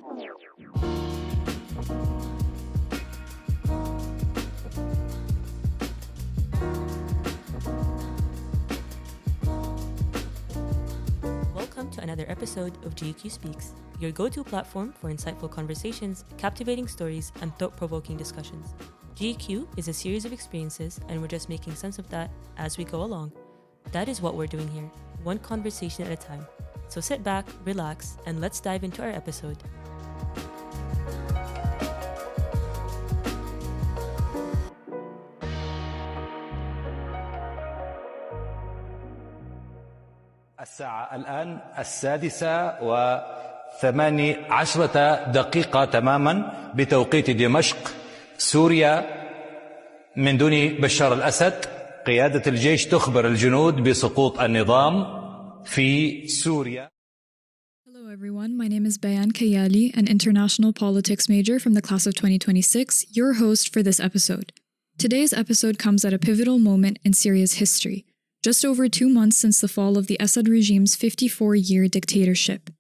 Welcome to another episode of GQ Speaks, your go-to platform for insightful conversations, captivating stories, and thought-provoking discussions. GQ is a series of experiences, and we're just making sense of that as we go along. That is what we're doing here, one conversation at a time. So sit back, relax, and let's dive into our episode. الساعة الآن 6:18 تماما بتوقيت دمشق سوريا. من دون بشار الأسد قيادة الجيش تخبر الجنود بسقوط النظام في سوريا. Hello everyone, my name is Bayan Kayyali, an international politics major from the class of 2026, your host for this episode. Today's episode comes at a pivotal moment in Syria's history, just over 2 months since the fall of the Assad regime's 54-year dictatorship.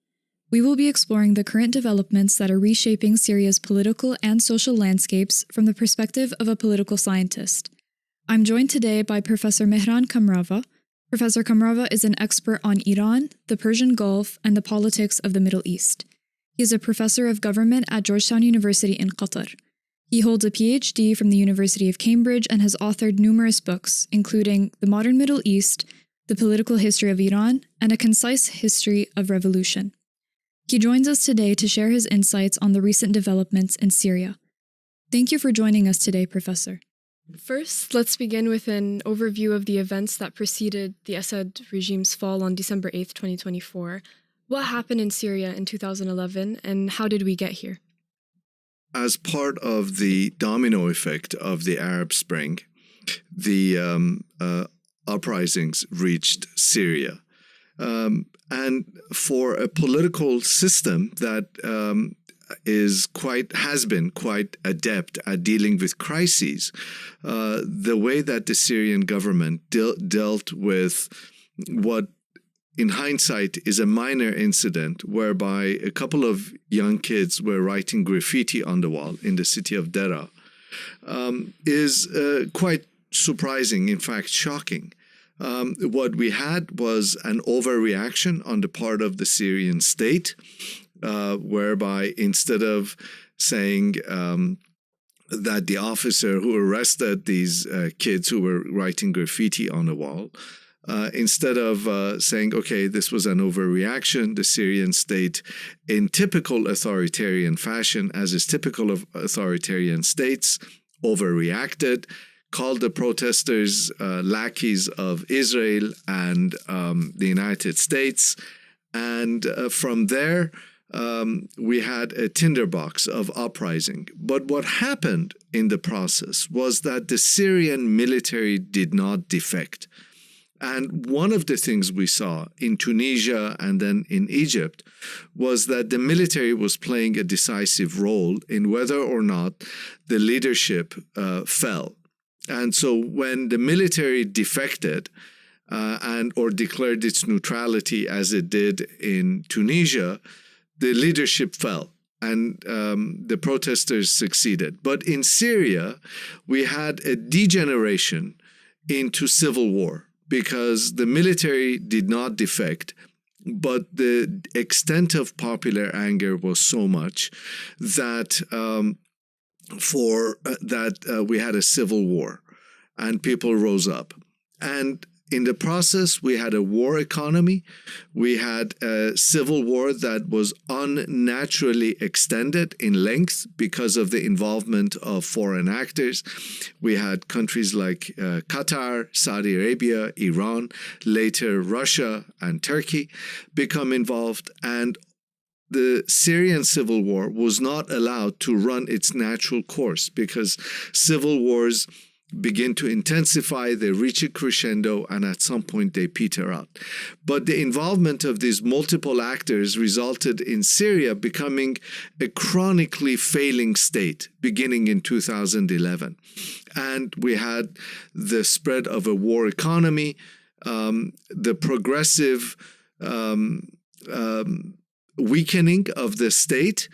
We will be exploring the current developments that are reshaping Syria's political and social landscapes from the perspective of a political scientist. I'm joined today by Professor Mehran Kamrava. Professor Kamrava is an expert on Iran, the Persian Gulf, and the politics of the Middle East. He is a professor of government at Georgetown University in Qatar. He holds a PhD from the University of Cambridge and has authored numerous books, including The Modern Middle East, The Political History of Iran, and A Concise History of Revolution. He joins us today to share his insights on the recent developments in Syria. Thank you for joining us today, Professor. First, let's begin with an overview of the events that preceded the Assad regime's fall on December 8, 2024. What happened in Syria in 2011, and how did we get here? As part of the domino effect of the Arab Spring, the uprisings reached Syria. And for a political system that has been quite adept at dealing with crises, the way that the Syrian government dealt with what in hindsight is a minor incident whereby a couple of young kids were writing graffiti on the wall in the city of Dera is quite surprising, in fact shocking. What we had was an overreaction on the part of the Syrian state, whereby instead of saying that the officer who arrested these kids who were writing graffiti on the wall, instead of saying, okay, this was an overreaction, the Syrian state, in typical authoritarian fashion, as is typical of authoritarian states, overreacted, called the protesters lackeys of Israel and the United States. And from there, we had a tinderbox of uprising. But what happened in the process was that the Syrian military did not defect. And one of the things we saw in Tunisia and then in Egypt was that the military was playing a decisive role in whether or not the leadership fell. And so when the military defected or declared its neutrality as it did in Tunisia, the leadership fell and the protesters succeeded. But in Syria, we had a degeneration into civil war, because the military did not defect, but the extent of popular anger was so much that we had a civil war and people rose up. And in the process, we had a war economy. We had a civil war that was unnaturally extended in length because of the involvement of foreign actors. We had countries like Qatar, Saudi Arabia, Iran, later Russia and Turkey become involved. And the Syrian civil war was not allowed to run its natural course because civil wars begin to intensify, they reach a crescendo, and at some point they peter out. But the involvement of these multiple actors resulted in Syria becoming a chronically failing state beginning in 2011. And we had the spread of a war economy, the progressive weakening of the state,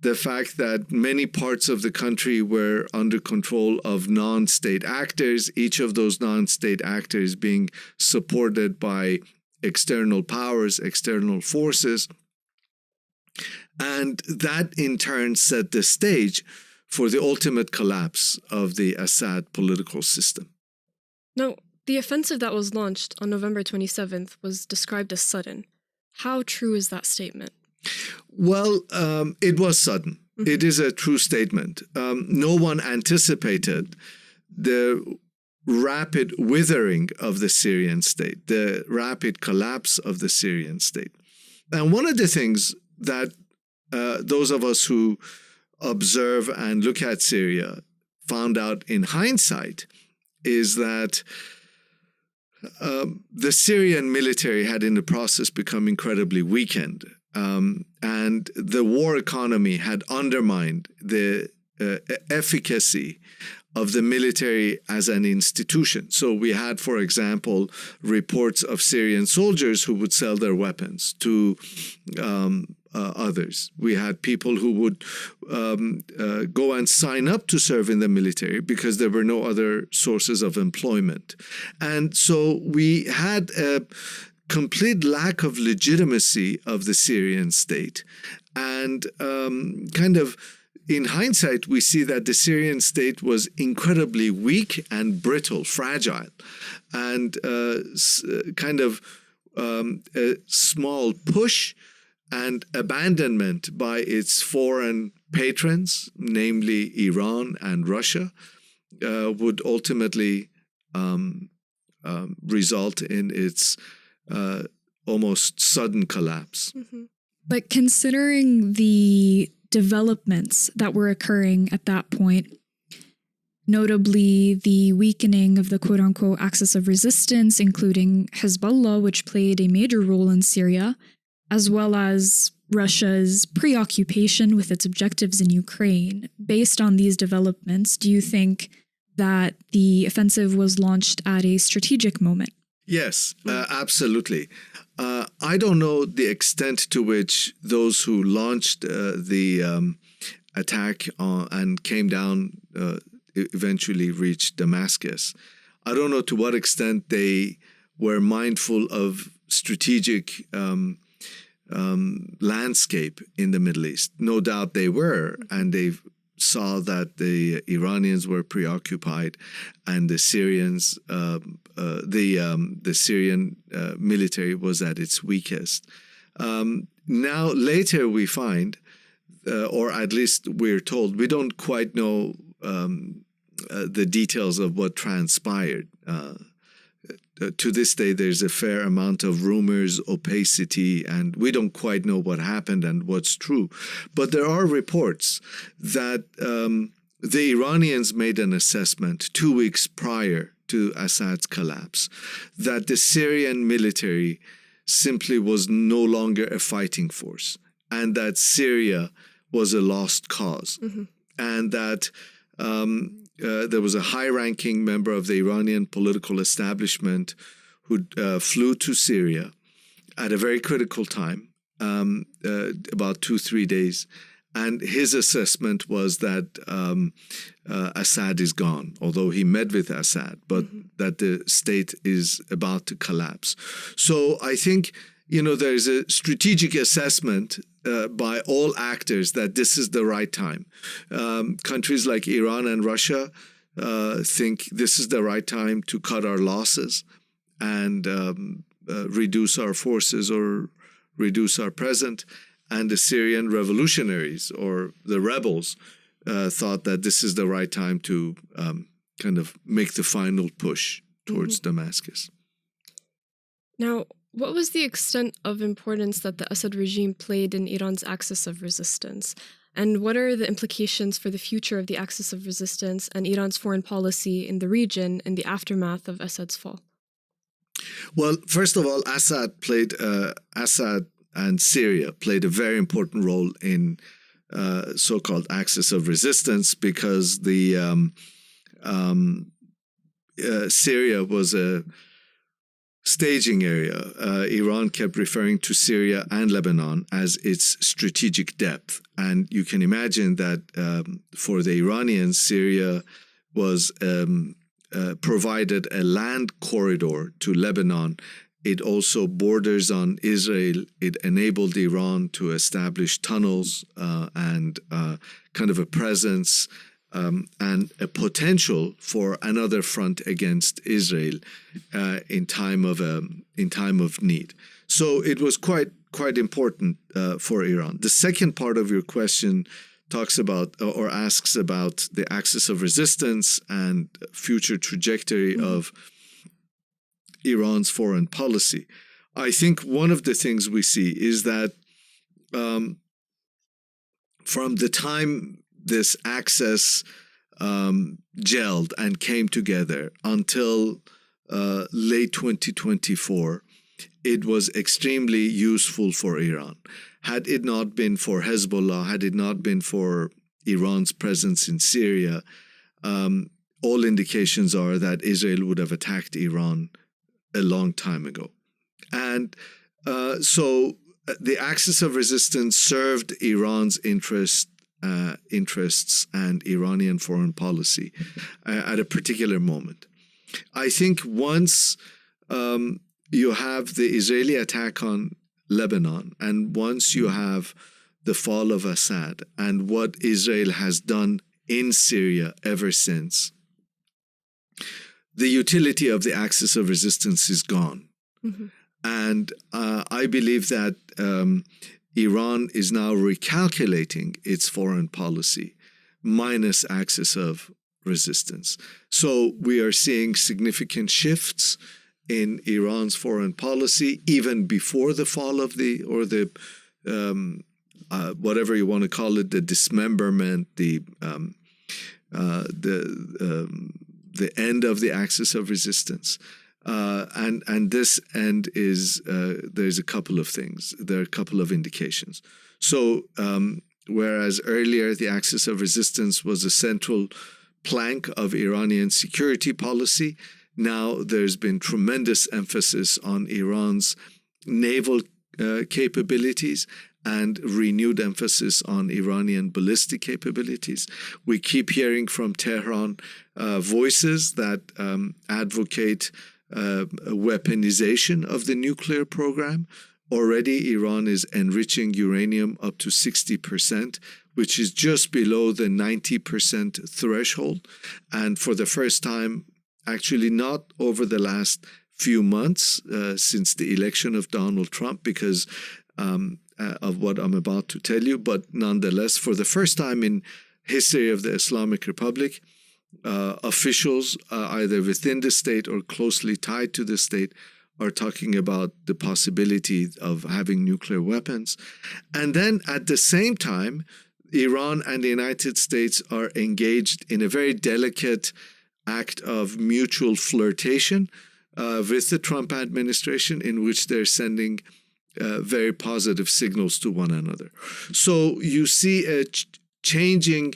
the fact that many parts of the country were under control of non-state actors, each of those non-state actors being supported by external powers, external forces. And that in turn set the stage for the ultimate collapse of the Assad political system. Now, the offensive that was launched on November 27th was described as sudden. How true is that statement? Well, it was sudden. Mm-hmm. It is a true statement. No one anticipated the rapid withering of the Syrian state, the rapid collapse of the Syrian state. And one of the things that those of us who observe and look at Syria found out in hindsight is that the Syrian military had in the process become incredibly weakened. And the war economy had undermined the efficacy of the military as an institution. So we had, for example, reports of Syrian soldiers who would sell their weapons to others. We had people who would go and sign up to serve in the military because there were no other sources of employment. And so we had a complete lack of legitimacy of the Syrian state. And kind of in hindsight, we see that the Syrian state was incredibly weak and brittle, fragile, and kind of a small push and abandonment by its foreign patrons, namely Iran and Russia, would ultimately result in its almost sudden collapse. Mm-hmm. But considering the developments that were occurring at that point, notably the weakening of the quote-unquote axis of resistance, including Hezbollah, which played a major role in Syria, as well as Russia's preoccupation with its objectives in Ukraine. Based on these developments, do you think that the offensive was launched at a strategic moment? Yes, absolutely. I don't know the extent to which those who launched the attack and came down eventually reached Damascus. I don't know to what extent they were mindful of strategic landscape in the Middle East. No doubt they were, and they saw that the Iranians were preoccupied, and the Syrians, the Syrian military was at its weakest. Now, later we find, or at least we're told, we don't quite know the details of what transpired. To this day, there's a fair amount of rumors, opacity, and we don't quite know what happened and what's true. But there are reports that the Iranians made an assessment 2 weeks prior to Assad's collapse that the Syrian military simply was no longer a fighting force, and that Syria was a lost cause, mm-hmm. and that there was a high-ranking member of the Iranian political establishment who flew to Syria at a very critical time, about 2-3 days. And his assessment was that Assad is gone, although he met with Assad, but mm-hmm. that the state is about to collapse. So I think, there's a strategic assessment by all actors that this is the right time. Countries like Iran and Russia think this is the right time to cut our losses and reduce our forces or reduce our presence. And the Syrian revolutionaries or the rebels thought that this is the right time to kind of make the final push towards mm-hmm. Damascus. Now, what was the extent of importance that the Assad regime played in Iran's axis of resistance? And what are the implications for the future of the axis of resistance and Iran's foreign policy in the region in the aftermath of Assad's fall? Well, first of all, Assad and Syria played a very important role in so-called axis of resistance because the Syria was a staging area. Iran kept referring to Syria and Lebanon as its strategic depth. And you can imagine that for the Iranians, Syria was provided a land corridor to Lebanon. It also borders on Israel. It enabled Iran to establish tunnels and kind of a presence and a potential for another front against Israel in time of need. So it was quite important for Iran. The second part of your question talks about or asks about the axis of resistance and future trajectory of Iran's foreign policy. I think one of the things we see is that from the time this axis gelled and came together until late 2024, it was extremely useful for Iran. Had it not been for Hezbollah, had it not been for Iran's presence in Syria, all indications are that Israel would have attacked Iran a long time ago. And so the axis of resistance served Iran's interests and Iranian foreign policy at a particular moment. I think once you have the Israeli attack on Lebanon, and once you have the fall of Assad and what Israel has done in Syria ever since, the utility of the axis of resistance is gone. Mm-hmm. And I believe that Iran is now recalculating its foreign policy minus axis of resistance. So we are seeing significant shifts in Iran's foreign policy even before the fall of whatever you want to call it, the dismemberment, the end of the axis of resistance. And this end is, there's a couple of things. There are a couple of indications. So whereas earlier the axis of resistance was a central plank of Iranian security policy, now there's been tremendous emphasis on Iran's naval capabilities and renewed emphasis on Iranian ballistic capabilities. We keep hearing from Tehran voices that advocate weaponization of the nuclear program. Already, Iran is enriching uranium up to 60%, which is just below the 90% threshold. And for the first time, actually not over the last few months since the election of Donald Trump, because of what I'm about to tell you, but nonetheless, for the first time in history of the Islamic Republic, officials either within the state or closely tied to the state are talking about the possibility of having nuclear weapons. And then at the same time, Iran and the United States are engaged in a very delicate act of mutual flirtation with the Trump administration, in which they're sending very positive signals to one another. So you see a changing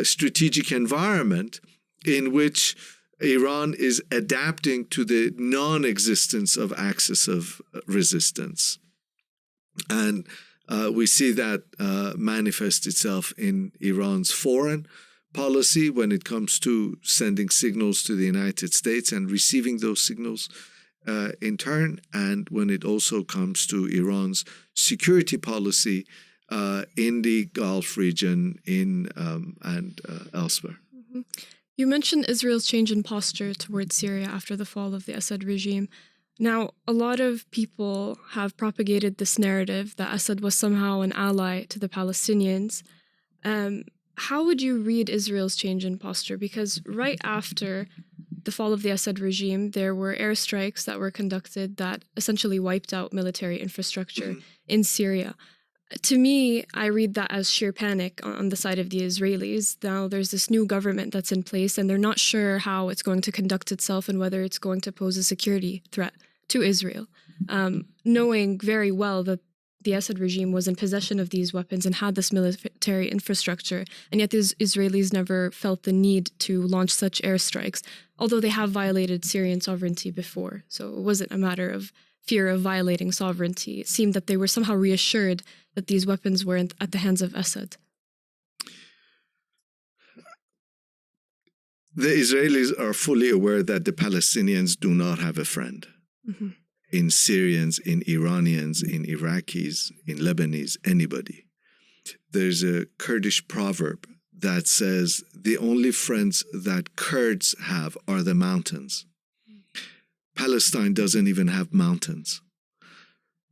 strategic environment in which Iran is adapting to the non-existence of axis of resistance. And we see that manifest itself in Iran's foreign policy when it comes to sending signals to the United States and receiving those signals in turn, and when it also comes to Iran's security policy in the Gulf region and elsewhere. Mm-hmm. You mentioned Israel's change in posture towards Syria after the fall of the Assad regime. Now, a lot of people have propagated this narrative that Assad was somehow an ally to the Palestinians. How would you read Israel's change in posture? Because right after the fall of the Assad regime, there were airstrikes that were conducted that essentially wiped out military infrastructure in Syria. To me, I read that as sheer panic on the side of the Israelis. Now there's this new government that's in place, and they're not sure how it's going to conduct itself and whether it's going to pose a security threat to Israel, knowing very well that the Assad regime was in possession of these weapons and had this military infrastructure, and yet the Israelis never felt the need to launch such airstrikes, although they have violated Syrian sovereignty before. So it wasn't a matter of fear of violating sovereignty. It seemed that they were somehow reassured that these weapons weren't at the hands of Assad. The Israelis are fully aware that the Palestinians do not have a friend. Mm-hmm. In Syrians, in Iranians, in Iraqis, in Lebanese, anybody. There's a Kurdish proverb that says the only friends that Kurds have are the mountains. Palestine doesn't even have mountains.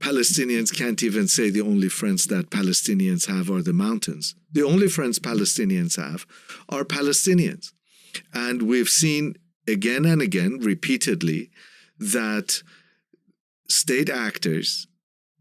Palestinians can't even say the only friends that Palestinians have are the mountains. The only friends Palestinians have are Palestinians. And we've seen again and again, repeatedly, that state actors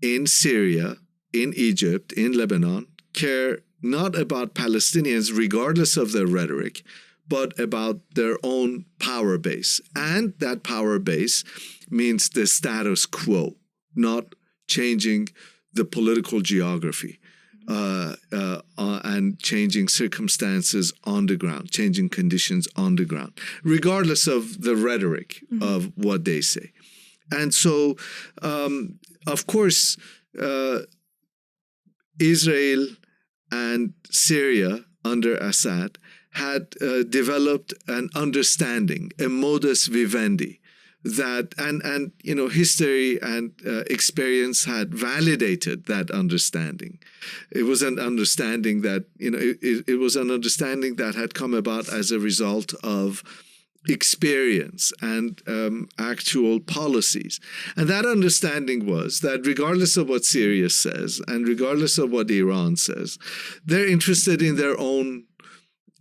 in Syria, in Egypt, in Lebanon, care not about Palestinians, regardless of their rhetoric, but about their own power base. And that power base means the status quo, not changing the political geography and changing circumstances on the ground, changing conditions on the ground, regardless of the rhetoric of what they say. And so, of course, Israel and Syria under Assad had developed an understanding, a modus vivendi, that and you know, history and experience had validated that understanding. It was an understanding that, you know, it was an understanding that had come about as a result of experience and actual policies. And that understanding was that regardless of what Syria says and regardless of what Iran says, they're interested in their own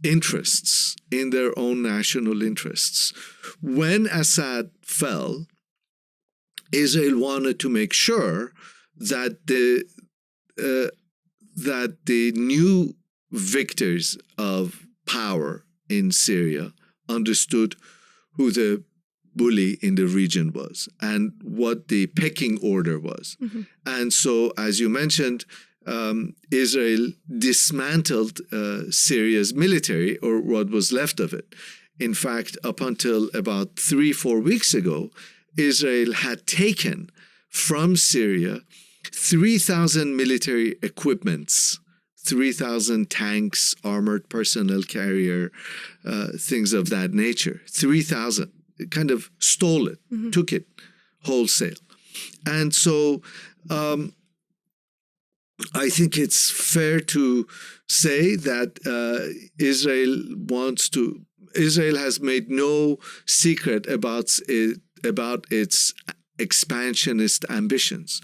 interests, in their own national interests. When Assad fell, Israel wanted to make sure that the new victors of power in Syria understood who the bully in the region was and what the pecking order was. And so, as you mentioned, Israel dismantled Syria's military, or what was left of it. In fact, up until about 3-4 weeks ago, Israel had taken from Syria 3,000 military equipments, 3,000 tanks, armored personnel carrier, things of that nature. 3,000. It kind of stole it, took it wholesale. And so I think it's fair to say that Israel has made no secret about its expansionist ambitions.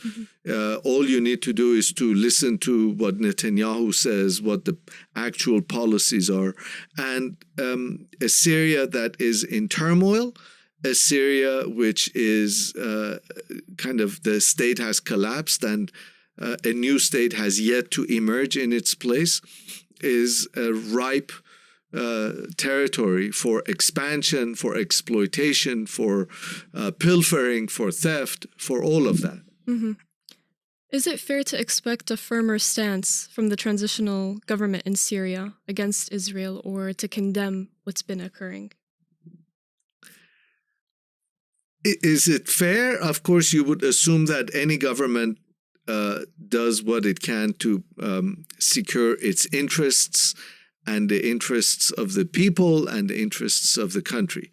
All you need to do is to listen to what Netanyahu says, what the actual policies are. And a Syria that is in turmoil, a Syria which is kind of, the state has collapsed and a new state has yet to emerge in its place, is a ripe territory for expansion, for exploitation, for pilfering, for theft, for all of that. Is it fair to expect a firmer stance from the transitional government in Syria against Israel, or to condemn what's been occurring? Is it fair? Of course, you would assume that any government does what it can to secure its interests and the interests of the people and the interests of the country.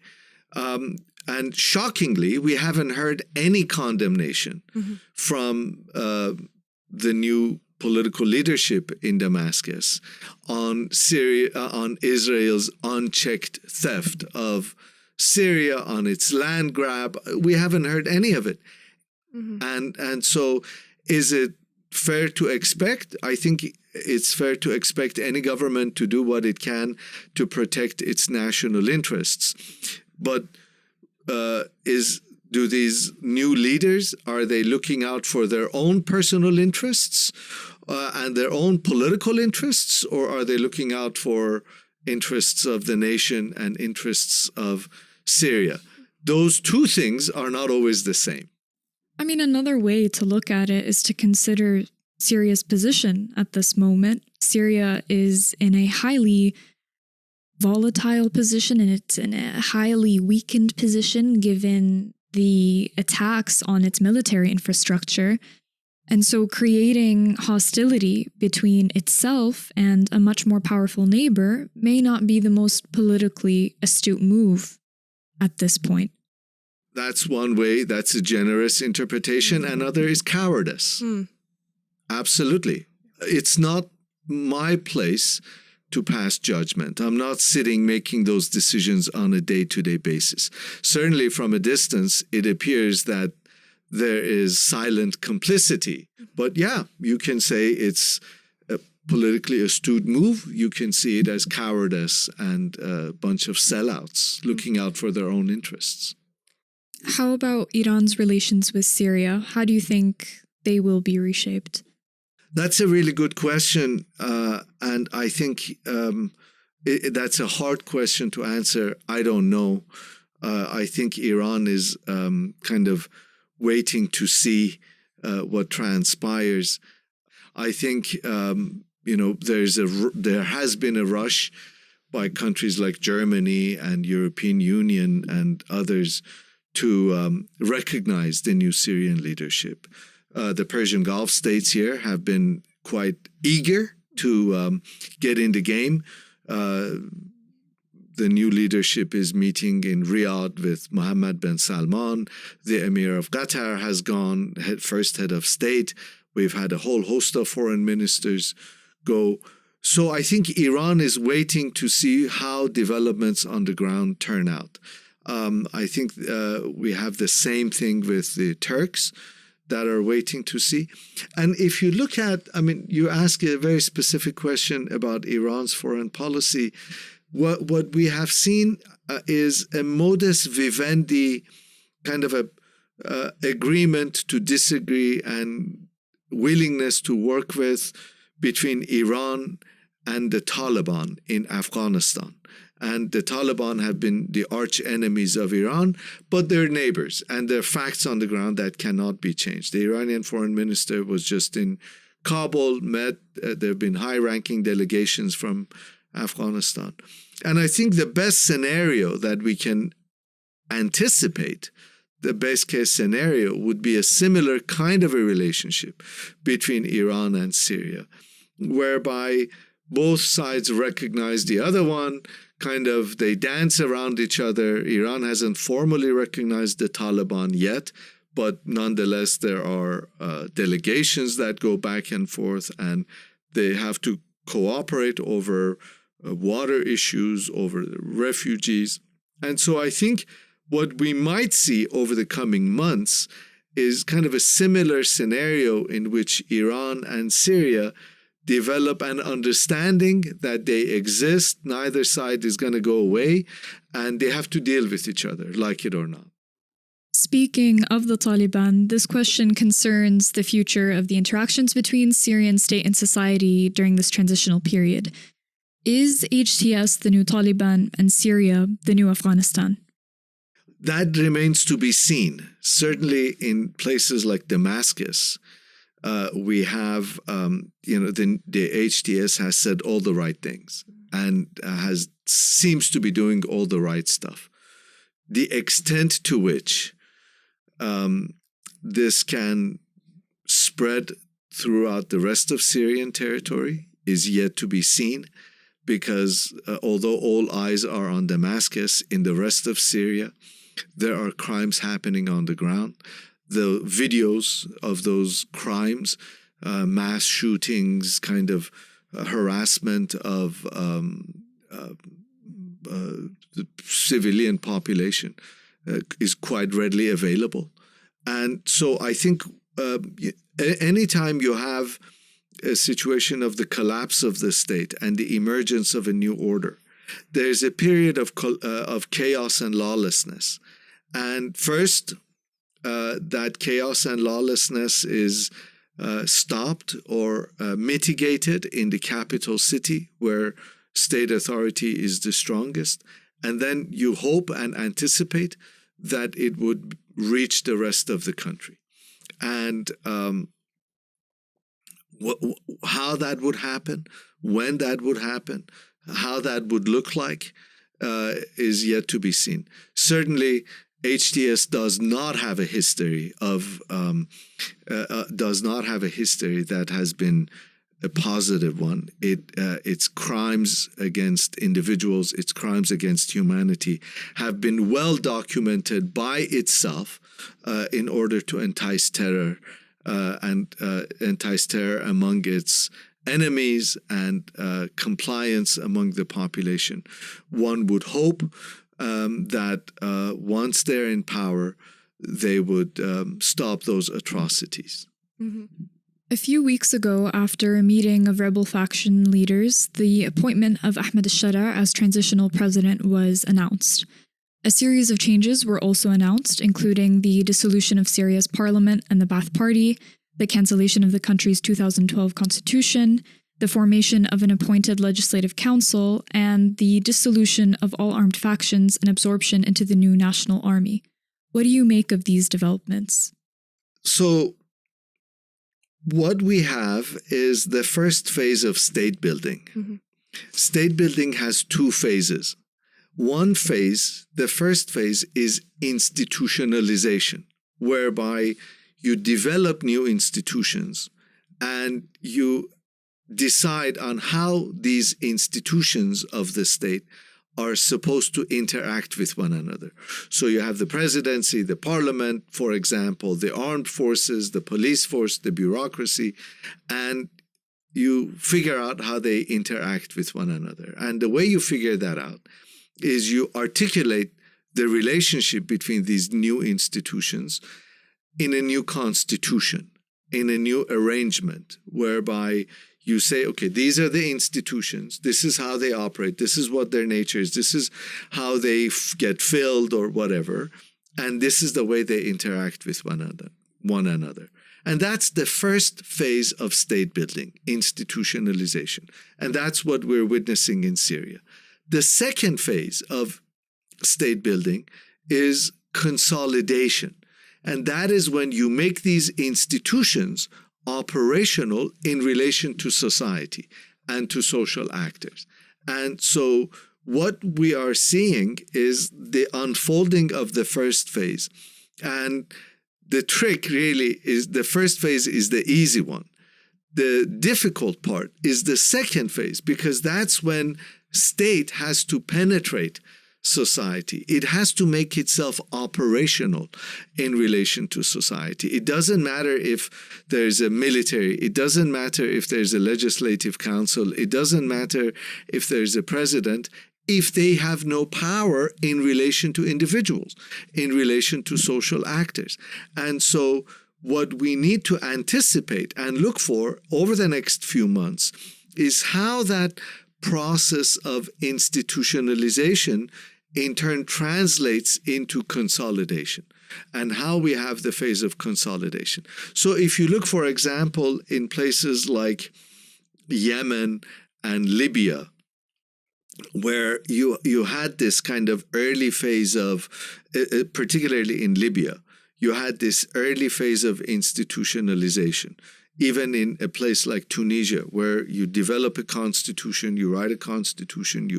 And shockingly, we haven't heard any condemnation from the new political leadership in Damascus on Israel's unchecked theft of Syria, on its land grab. We haven't heard any of it. And so, is it fair to expect? I think it's fair to expect any government to do what it can to protect its national interests. But do these new leaders, are they looking out for their own personal interests and their own political interests, or are they looking out for interests of the nation and interests of Syria? Those two things are not always the same. I mean, another way to look at it is to consider Syria's position at this moment. Syria is in a highly volatile position, and it's in a highly weakened position given the attacks on its military infrastructure. And so creating hostility between itself and a much more powerful neighbor may not be the most politically astute move at this point. That's one way. That's a generous interpretation. Another is cowardice. Absolutely. It's not my place to pass judgment. I'm not sitting making those decisions on a day-to-day basis. Certainly from a distance, it appears that there is silent complicity. But yeah, you can say it's a politically astute move. You can see it as cowardice and a bunch of sellouts looking out for their own interests. How about Iran's relations with Syria? How do you think they will be reshaped? That's a really good question. And I think that's a hard question to answer. I don't know. I think Iran is kind of waiting to see what transpires. I think, there has been a rush by countries like Germany and European Union and others to recognize the new Syrian leadership. The Persian Gulf states here have been quite eager to get in the game. The new leadership is meeting in Riyadh with Mohammed bin Salman. The Emir of Qatar has gone, first head of state. We've had a whole host of foreign ministers go. So I think Iran is waiting to see how developments on the ground turn out. I think we have the same thing with the Turks that are waiting to see. And if you look at, you ask a very specific question about Iran's foreign policy. What we have seen is a modus vivendi kind of a agreement to disagree and willingness to work with between Iran and the Taliban in Afghanistan. And the Taliban have been the arch enemies of Iran, but they're neighbors, and there are facts on the ground that cannot be changed. The Iranian foreign minister was just in Kabul, met, there have been high-ranking delegations from Afghanistan. And I think the best scenario that we can anticipate, the best case scenario, would be a similar kind of a relationship between Iran and Syria, whereby both sides recognize the other one, they dance around each other. Iran hasn't formally recognized the Taliban yet, but nonetheless there are delegations that go back and forth, and they have to cooperate over water issues, over refugees. And so I think what we might see over the coming months is kind of a similar scenario in which Iran and Syria develop an understanding that they exist, neither side is going to go away, and they have to deal with each other, like it or not. Speaking of the Taliban, this question concerns the future of the interactions between Syrian state and society during this transitional period. Is HTS the new Taliban and Syria the new Afghanistan? That remains to be seen. Certainly in places like Damascus, we have, the HTS has said all the right things and seems to be doing all the right stuff. The extent to which this can spread throughout the rest of Syrian territory is yet to be seen, because although all eyes are on Damascus, in the rest of Syria, there are crimes happening on the ground. The videos of those crimes, mass shootings, harassment of the civilian population is quite readily available. And so I think anytime you have a situation of the collapse of the state and the emergence of a new order, there's a period of chaos and lawlessness. And first, that chaos and lawlessness is stopped or mitigated in the capital city, where state authority is the strongest. And then you hope and anticipate that it would reach the rest of the country. And How that would happen, when that would happen, how that would look like, is yet to be seen. Certainly, HTS does not have a history that has been a positive one. Its crimes against individuals, its crimes against humanity have been well documented by itself in order to entice terror among its enemies and compliance among the population. One would hope that once they're in power, they would stop those atrocities. Mm-hmm. A few weeks ago, after a meeting of rebel faction leaders, the appointment of Ahmed al-Shara as transitional president was announced. A series of changes were also announced, including the dissolution of Syria's parliament and the Ba'ath Party, the cancellation of the country's 2012 constitution, the formation of an appointed legislative council, and the dissolution of all armed factions and absorption into the new national army. What do you make of these developments? So, what we have is the first phase of state building. Mm-hmm. State building has two phases. One phase, the first phase, is institutionalization, whereby you develop new institutions and you decide on how these institutions of the state are supposed to interact with one another. So you have the presidency, the parliament, for example, the armed forces, the police force, the bureaucracy, and you figure out how they interact with one another. And the way you figure that out is you articulate the relationship between these new institutions in a new constitution, in a new arrangement, whereby you say, okay, these are the institutions, this is how they operate, this is what their nature is, this is how they get filled or whatever, and this is the way they interact with one another. And that's the first phase of state building, institutionalization. And that's what we're witnessing in Syria. The second phase of state building is consolidation. And that is when you make these institutions operational in relation to society and to social actors. And so what we are seeing is the unfolding of the first phase. And the trick really is the first phase is the easy one. The difficult part is the second phase, because that's when state has to penetrate society. It has to make itself operational in relation to society. It doesn't matter if there's a military. It doesn't matter if there's a legislative council. It doesn't matter if there's a president, if they have no power in relation to individuals, in relation to social actors. And so what we need to anticipate and look for over the next few months is how that process of institutionalization in turn translates into consolidation, and how we have the phase of consolidation. So if you look, for example, in places like Yemen and Libya, where you had this kind of early phase of, particularly in Libya, you had this early phase of institutionalization. Even in a place like Tunisia, where you develop a constitution, you write a constitution,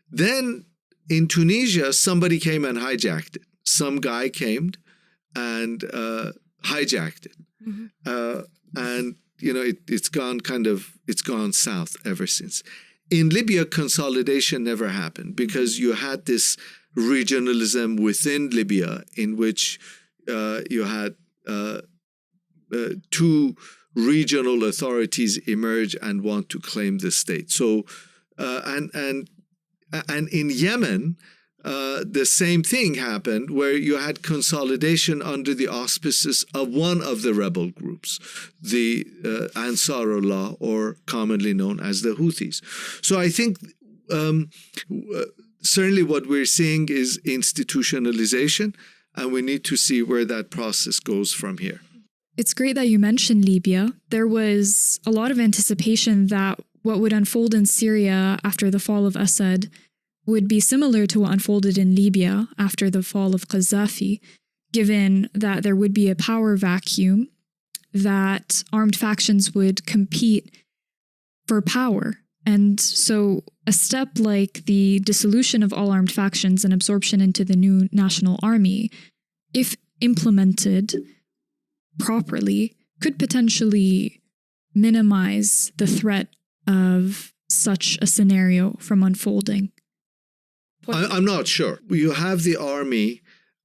then in Tunisia, somebody came and hijacked it. Some guy came and hijacked it. Mm-hmm. And, it's gone south ever since. In Libya, consolidation never happened because you had this regionalism within Libya in which you had two regional authorities emerge and want to claim the state. So, and in Yemen, the same thing happened, where you had consolidation under the auspices of one of the rebel groups, the Ansarullah, or commonly known as the Houthis. So I think certainly what we're seeing is institutionalization, and we need to see where that process goes from here. It's great that you mentioned Libya. There was a lot of anticipation that what would unfold in Syria after the fall of Assad would be similar to what unfolded in Libya after the fall of Gaddafi, given that there would be a power vacuum that armed factions would compete for power. And so a step like the dissolution of all armed factions and absorption into the new national army, if implemented properly, could potentially minimize the threat of such a scenario from unfolding. I'm not sure. You have the army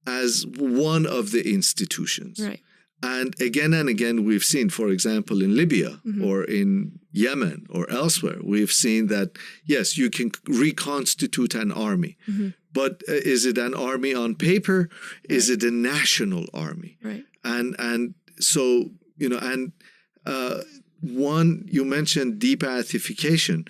as one of the institutions. Right. And again, we've seen, for example, in Libya or in Yemen or elsewhere, we've seen that, yes, you can reconstitute an army. But is it an army on paper? Is it a national army? Right. And so, one, you mentioned de-Baathification.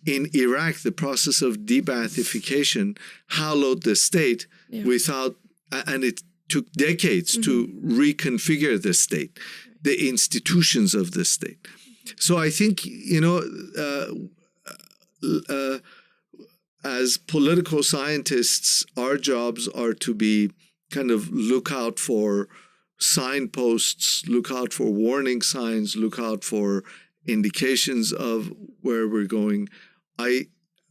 In Iraq, the process of de-Baathification hollowed the state without, and it took decades to reconfigure the state, the institutions of the state. So I think, as political scientists, our jobs are to be kind of look out for signposts, look out for warning signs, look out for indications of where we're going.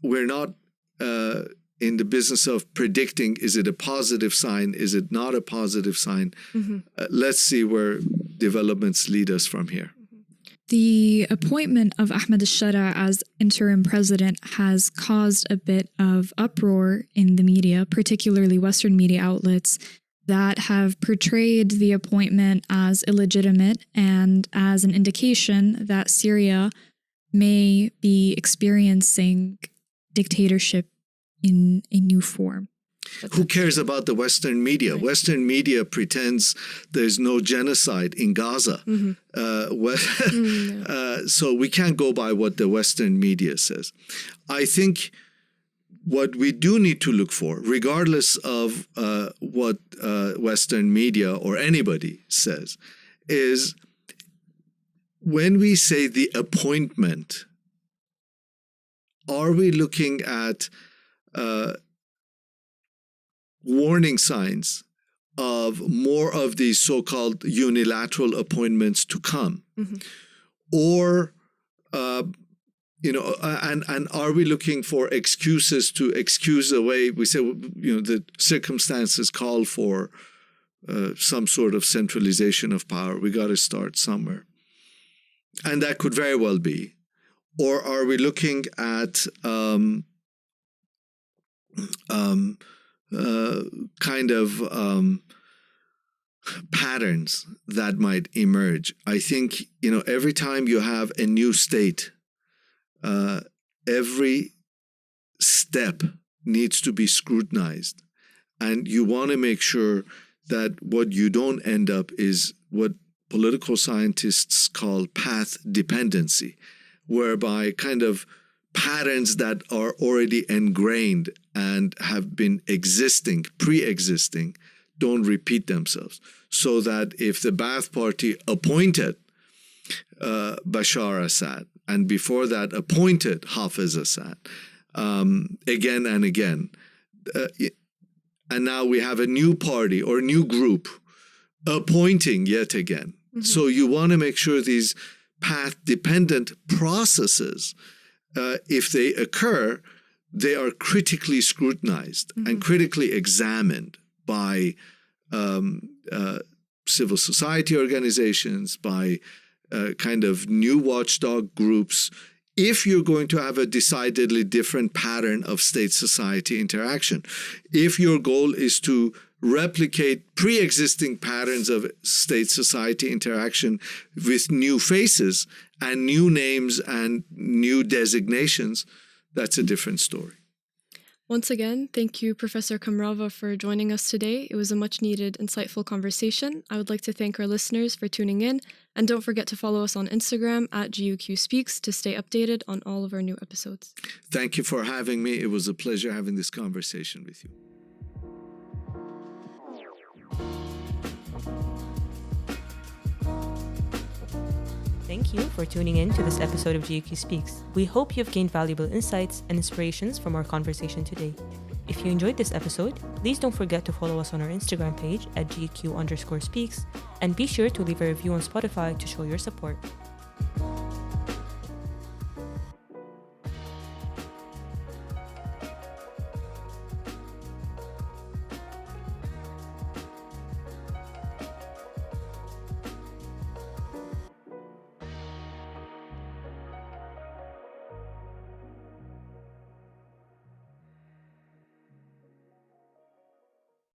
We're not in the business of predicting, is it a positive sign, is it not a positive sign? Let's see where developments lead us from here. The appointment of Ahmed al-Shara as interim president has caused a bit of uproar in the media, particularly Western media outlets, that have portrayed the appointment as illegitimate and as an indication that Syria may be experiencing dictatorship in a new form. Who cares about the Western media? Right. Western media pretends there's no genocide in Gaza. So we can't go by what the Western media says. I think what we do need to look for, regardless of what Western media or anybody says, is when we say the appointment, are we looking at warning signs of more of these so-called unilateral appointments to come? Or, and are we looking for excuses to excuse away? We say, the circumstances call for some sort of centralization of power. We got to start somewhere. And that could very well be. Or are we looking at patterns that might emerge? I think, every time you have a new state, every step needs to be scrutinized. And you want to make sure that what you don't end up is what political scientists call path dependency, whereby kind of patterns that are already ingrained and have been pre-existing, don't repeat themselves. So that if the Ba'ath Party appointed Bashar Assad, and before that appointed Hafiz Assad, again and again, and now we have a new party or new group appointing yet again. So you want to make sure these path-dependent processes, if they occur, they are critically scrutinized and critically examined by civil society organizations, by kind of new watchdog groups, if you're going to have a decidedly different pattern of state-society interaction. If your goal is to replicate pre-existing patterns of state-society interaction with new faces and new names and new designations, that's a different story. Once again, thank you, Professor Kamrava, for joining us today. It was a much-needed, insightful conversation. I would like to thank our listeners for tuning in, and don't forget to follow us on Instagram @GUQ Speaks to stay updated on all of our new episodes. Thank you for having me. It was a pleasure having this conversation with you. Thank you for tuning in to this episode of GUQ Speaks. We hope you've gained valuable insights and inspirations from our conversation today. If you enjoyed this episode, please don't forget to follow us on our Instagram page at GQ_speaks, and be sure to leave a review on Spotify to show your support.